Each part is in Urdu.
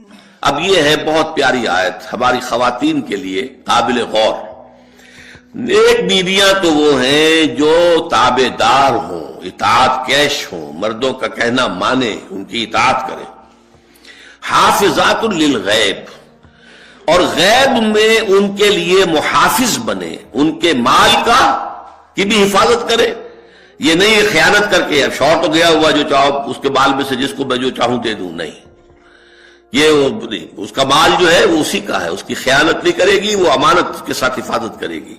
اب یہ ہے بہت پیاری آیت ہماری خواتین کے لیے قابل غور۔ نیک بیویاں تو وہ ہیں جو تابع دار ہوں، اطاعت کیش ہوں، مردوں کا کہنا مانے، ان کی اطاعت کریں۔ حافظات للغیب، اور غیب میں ان کے لیے محافظ بنے، ان کے مال کی بھی حفاظت کرے۔ یہ نہیں خیانت کر کے اب شوہر تو گیا ہوا جو چاہو اس کے مال میں سے جس کو میں جو چاہوں دے دوں، نہیں، یہ اس کا مال جو ہے وہ اسی کا ہے، اس کی خیانت نہیں کرے گی، وہ امانت کے ساتھ حفاظت کرے گی،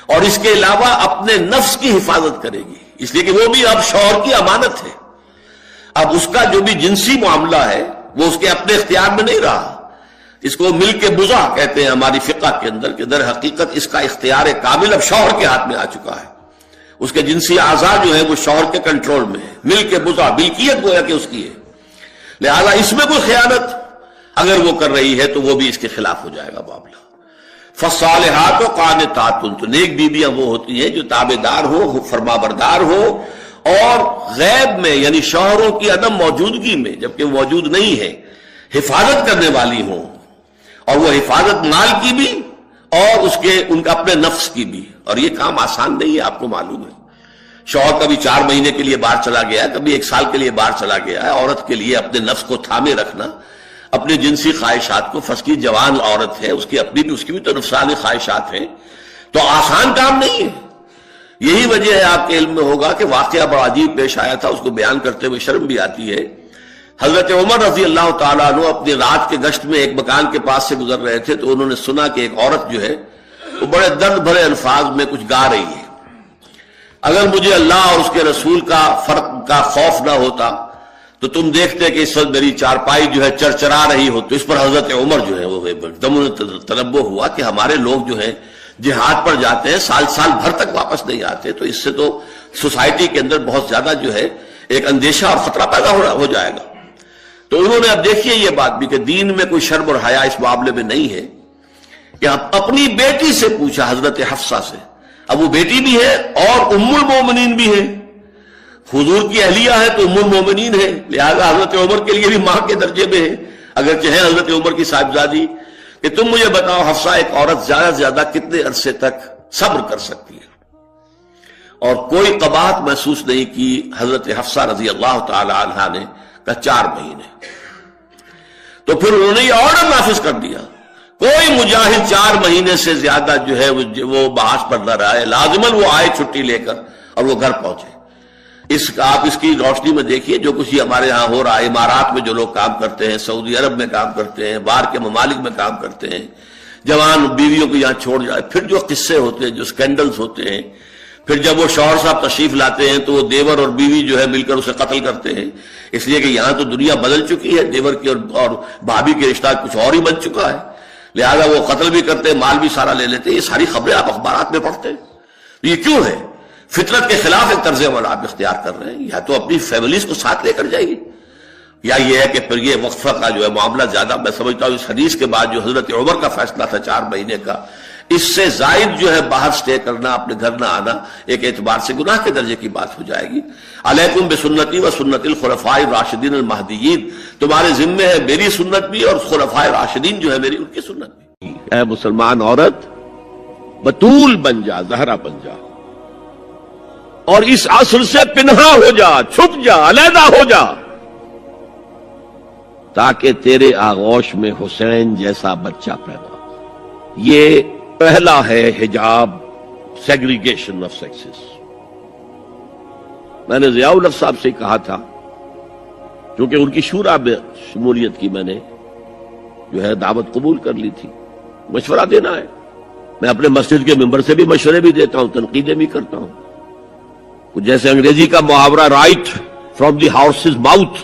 اور اس کے علاوہ اپنے نفس کی حفاظت کرے گی، اس لیے کہ وہ بھی اب شوہر کی امانت ہے۔ اب اس کا جو بھی جنسی معاملہ ہے وہ اس کے اپنے اختیار میں نہیں رہا، اس کو مل کے بزا کہتے ہیں ہماری فقہ کے اندر، کہ در حقیقت اس کا اختیار کامل اب شوہر کے ہاتھ میں آ چکا ہے، اس کے جنسی اعضاء جو ہے وہ شوہر کے کنٹرول میں ہے، مل کے بزا، ملکیت گویا کہ اس کی ہے، لہذا اس میں کوئی خیانت اگر وہ کر رہی ہے تو وہ بھی اس کے خلاف ہو جائے گا معاملہ۔ فالصالحات قانتات، تو نیک بیویاں وہ ہوتی ہیں جو تابع دار ہو، فرما بردار ہو، اور غیب میں یعنی شوہروں کی عدم موجودگی میں جبکہ موجود نہیں ہے حفاظت کرنے والی ہوں، اور وہ حفاظت مال کی بھی اور ان کا اپنے نفس کی بھی، اور یہ کام آسان نہیں ہے، آپ کو معلوم ہے۔ شوہر کبھی 4 مہینے کے لیے باہر چلا گیا، کبھی 1 سال کے لیے باہر چلا گیا ہے، عورت کے لیے اپنے نفس کو تھامے رکھنا، اپنے جنسی خواہشات کو، فسکی جوان عورت ہے، اس کی بھی تو نفسانی خواہشات ہیں، تو آسان کام نہیں ہے۔ یہی وجہ ہے، آپ کے علم میں ہوگا کہ واقعہ بڑا عجیب پیش آیا تھا، اس کو بیان کرتے ہوئے شرم بھی آتی ہے۔ حضرت عمر رضی اللہ تعالیٰ عنہ اپنی رات کے گشت میں ایک مکان کے پاس سے گزر رہے تھے، تو انہوں نے سنا کہ ایک عورت جو ہے وہ بڑے درد بھرے الفاظ میں کچھ گا رہی ہے۔ اگر مجھے اللہ اور اس کے رسول کا فرق کا خوف نہ ہوتا تو تم دیکھتے کہ اس وقت میری چارپائی جو ہے چرچرا رہی ہو۔ تو اس پر حضرت عمر جو ہے وہ دم تنبہ ہوا کہ ہمارے لوگ جو ہیں جہاد پر جاتے ہیں، سال بھر تک واپس نہیں آتے، تو اس سے تو سوسائٹی کے اندر بہت زیادہ جو ہے ایک اندیشہ اور خطرہ پیدا ہو جائے گا۔ تو انہوں نے اب دیکھیے یہ بات بھی کہ دین میں کوئی شرم اور حیا اس معاملے میں نہیں ہے، کہ اپنی بیٹی سے پوچھا، حضرت حفصہ سے، اب وہ بیٹی بھی ہے اور ام المومنین بھی ہے، حضور کی اہلیہ ہے تو ام المومنین ہے، لہذا حضرت عمر کے لیے بھی ماں کے درجے میں ہے، اگرچہ ہے حضرت عمر کی صاحبزادی، کہ تم مجھے بتاؤ حفصہ ایک عورت زیادہ سے زیادہ کتنے عرصے تک صبر کر سکتی ہے؟ اور کوئی قباحت محسوس نہیں کی حضرت حفصہ رضی اللہ تعالی عنہا نے، کہ 4 مہینے۔ تو پھر انہوں نے یہ آرڈر نافذ کر دیا، کوئی مجاہد 4 مہینے سے زیادہ جو ہے وہ بحث پر نہ رہا ہے، لازماً وہ آئے چھٹی لے کر اور وہ گھر پہنچے۔ آپ اس کی روشنی میں دیکھیے جو کچھ ہمارے ہاں ہو رہا ہے، امارات میں جو لوگ کام کرتے ہیں، سعودی عرب میں کام کرتے ہیں، باہر کے ممالک میں کام کرتے ہیں، جوان بیویوں کو یہاں چھوڑ جائے، پھر جو قصے ہوتے ہیں، جو سکینڈلز ہوتے ہیں، پھر جب وہ شوہر صاحب تشریف لاتے ہیں تو وہ دیور اور بیوی جو ہے مل کر اسے قتل کرتے ہیں، اس لیے کہ یہاں تو دنیا بدل چکی ہے، دیور کی اور بھابھی کے رشتہ کچھ اور ہی بن چکا ہے، لہذا وہ قتل بھی کرتے ہیں، مال بھی سارا لے لیتے ہیں۔ یہ ساری خبریں آپ اخبارات میں پڑھتے ہیں، یہ کیوں ہے؟ فطرت کے خلاف ایک طرز عمل آپ اختیار کر رہے ہیں، یا تو اپنی فیملیز کو ساتھ لے کر جائیے، یا یہ ہے کہ پھر یہ وقفہ کا جو ہے معاملہ زیادہ، میں سمجھتا ہوں اس حدیث کے بعد جو حضرت عمر کا فیصلہ تھا 4 مہینے کا، اس سے زائد جو ہے باہر سٹے کرنا، اپنے گھر نہ آنا، ایک اعتبار سے گناہ کے درجے کی بات ہو جائے گی۔ علیکم بسنتی و سنت الخلفاء الراشدین المہدیین، تمہارے ذمے ہے میری سنت بھی اور خلفاء راشدین جو ہے میری ان کی سنت بھی۔ اے مسلمان عورت، بطول بن جا، زہرا بن جا، اور اس عصر سے پنہا ہو جا، چھپ جا، علیحدہ ہو جا، تاکہ تیرے آغوش میں حسین جیسا بچہ پیدا ہو۔ یہ پہلا ہے حجاب، سیگریگیشن آف سیکسز۔ میں نے ضیاء الحق صاحب سے کہا تھا، کیونکہ ان کی شورا میں شمولیت کی میں نے جو ہے دعوت قبول کر لی تھی، مشورہ دینا ہے، میں اپنے مسجد کے ممبر سے بھی مشورے بھی دیتا ہوں، تنقیدیں بھی کرتا ہوں، جیسے انگریزی کا محاورہ right from the horses mouth,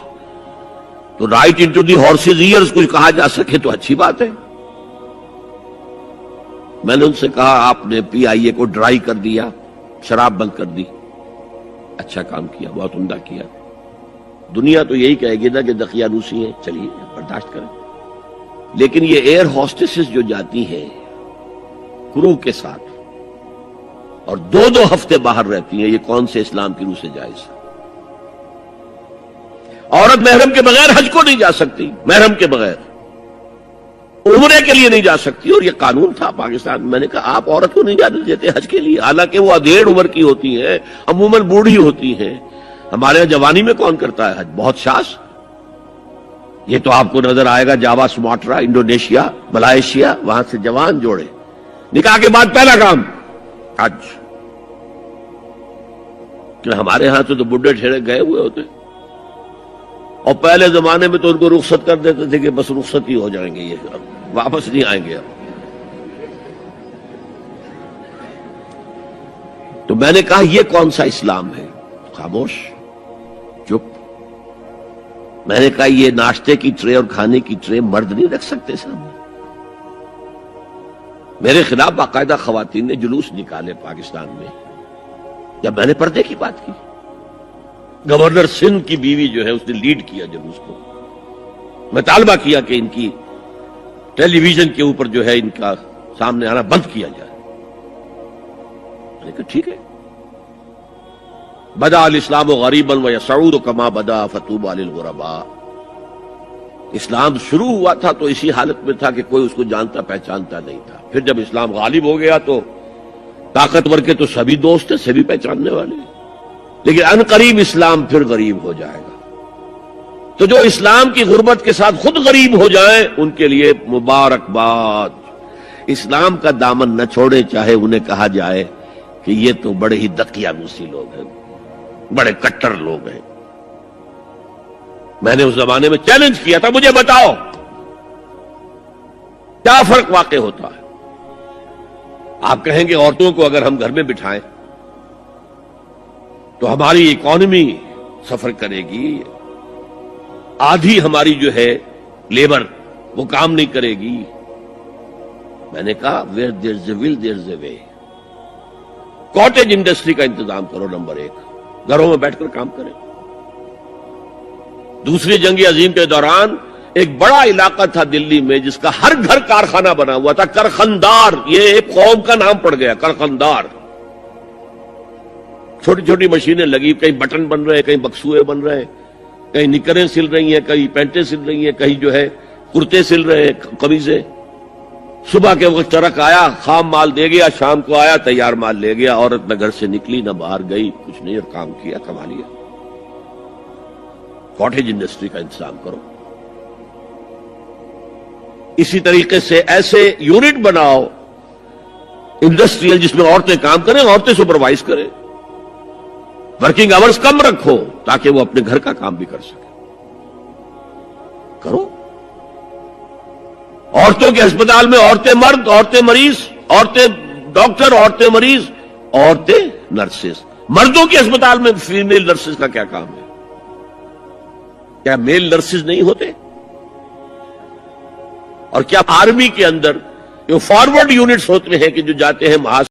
تو right into the horses ears کچھ کہا جا سکے تو اچھی بات ہے۔ میں نے ان سے کہا آپ نے PIA کو ڈرائی کر دیا، شراب بند کر دی، اچھا کام کیا، بہت عمدہ کیا، دنیا تو یہی کہے گی نا کہ دقیانوسی ہیں، چلیے برداشت کریں، لیکن یہ ایئر ہوسٹسز جو جاتی ہیں کرو کے ساتھ اور 2 ہفتے باہر رہتی ہیں، یہ کون سے اسلام کی روح سے جائز ہے؟ عورت محرم کے بغیر حج کو نہیں جا سکتی، محرم کے بغیر، عمرے کے لیے نہیں جا سکتی، اور یہ قانون تھا پاکستان میں۔ میں نے کہا آپ عورت کو نہیں جانے دیتے حج کے لیے، حالانکہ وہ ادھیڑ عمر کی ہوتی ہیں، عموماً بوڑھی ہوتی ہیں۔ ہمارے یہاں جوانی میں کون کرتا ہے حج؟ بہت شاس۔ یہ تو آپ کو نظر آئے گا جاوا، سماٹرا، انڈونیشیا، ملائیشیا، وہاں سے جوان جوڑے نکاح کے بعد پہلا کام حج۔ کہ ہمارے ہاں تو بڈھے ٹھیرے گئے ہوئے ہوتے، اور پہلے زمانے میں تو ان کو رخصت کر دیتے تھے کہ بس رخصت ہی ہو جائیں گے، یہ واپس نہیں آئیں گے اب۔ تو میں نے کہا یہ کون سا اسلام ہے؟ خاموش، چپ۔ میں نے کہا یہ ناشتے کی ٹرے اور کھانے کی ٹرے مرد نہیں رکھ سکتے سامنے؟ میرے خلاف باقاعدہ خواتین نے جلوس نکالے پاکستان میں جب میں نے پردے کی بات کی۔ گورنر سندھ کی بیوی جو ہے اس نے لیڈ کیا جلوس کو۔ میں طالبہ کیا کہ ان کی ٹیلی ویژن کے اوپر جو ہے ان کا سامنے آنا بند کیا جائے۔ میں نے کہا ٹھیک ہے۔ بدا الاسلام غریبا ویسعود کما بدا فطوبی للغرباء۔ اسلام شروع ہوا تھا تو اسی حالت میں تھا کہ کوئی اس کو جانتا پہچانتا نہیں تھا، پھر جب اسلام غالب ہو گیا تو طاقتور کے تو سبھی دوست ہیں، سبھی پہچاننے والے، لیکن ان قریب اسلام پھر غریب ہو جائے گا۔ تو جو اسلام کی غربت کے ساتھ خود غریب ہو جائیں ان کے لیے مبارکباد۔ اسلام کا دامن نہ چھوڑے، چاہے انہیں کہا جائے کہ یہ تو بڑے ہی دقیانوسی لوگ ہیں، بڑے کٹر لوگ ہیں۔ میں نے اس زمانے میں چیلنج کیا تھا، مجھے بتاؤ کیا فرق واقع ہوتا ہے؟ آپ کہیں گے عورتوں کو اگر ہم گھر میں بٹھائیں تو ہماری اکانومی سفر کرے گی، آدھی ہماری جو ہے لیبر وہ کام نہیں کرے گی۔ میں نے کہا where there's a will there's a way۔ Cottage industry کا انتظام کرو، نمبر 1، گھروں میں بیٹھ کر کام کریں۔ دوسری جنگ عظیم کے دوران ایک بڑا علاقہ تھا دلی میں جس کا ہر گھر کارخانہ بنا ہوا تھا، کرخندار، یہ ایک قوم کا نام پڑ گیا، کرخندار۔ چھوٹی چھوٹی مشینیں لگی، کہیں بٹن بن رہے ہیں، کہیں بکسوئے بن رہے ہیں، کہیں نکریں سل رہی ہیں، کہیں پینٹیں سل رہی ہیں، کہیں جو ہے کرتے سل رہے ہیں، قمیضیں۔ صبح کے وقت ٹرک آیا، خام مال دے گیا، شام کو آیا، تیار مال لے گیا۔ عورت نہ گھر سے نکلی نہ باہر گئی، کچھ نہیں، اور کام کیا، کما لیا۔ کاٹیج انڈسٹری کا انتظام کرو۔ اسی طریقے سے ایسے یونٹ بناؤ انڈسٹریل جس میں عورتیں کام کریں، عورتیں سپروائز کریں، ورکنگ آورز کم رکھو تاکہ وہ اپنے گھر کا کام بھی کر سکیں۔ کرو۔ عورتوں کے ہسپتال میں عورتیں مرد، عورتیں مریض، عورتیں ڈاکٹر، عورتیں مریض، عورتیں نرسز۔ مردوں کے ہسپتال میں فیمیل نرسز کا کیا کام ہے؟ کیا میل نرسز نہیں ہوتے؟ اور کیا آرمی کے اندر جو فارورڈ یونٹس ہوتے ہیں کہ جو جاتے ہیں محاذ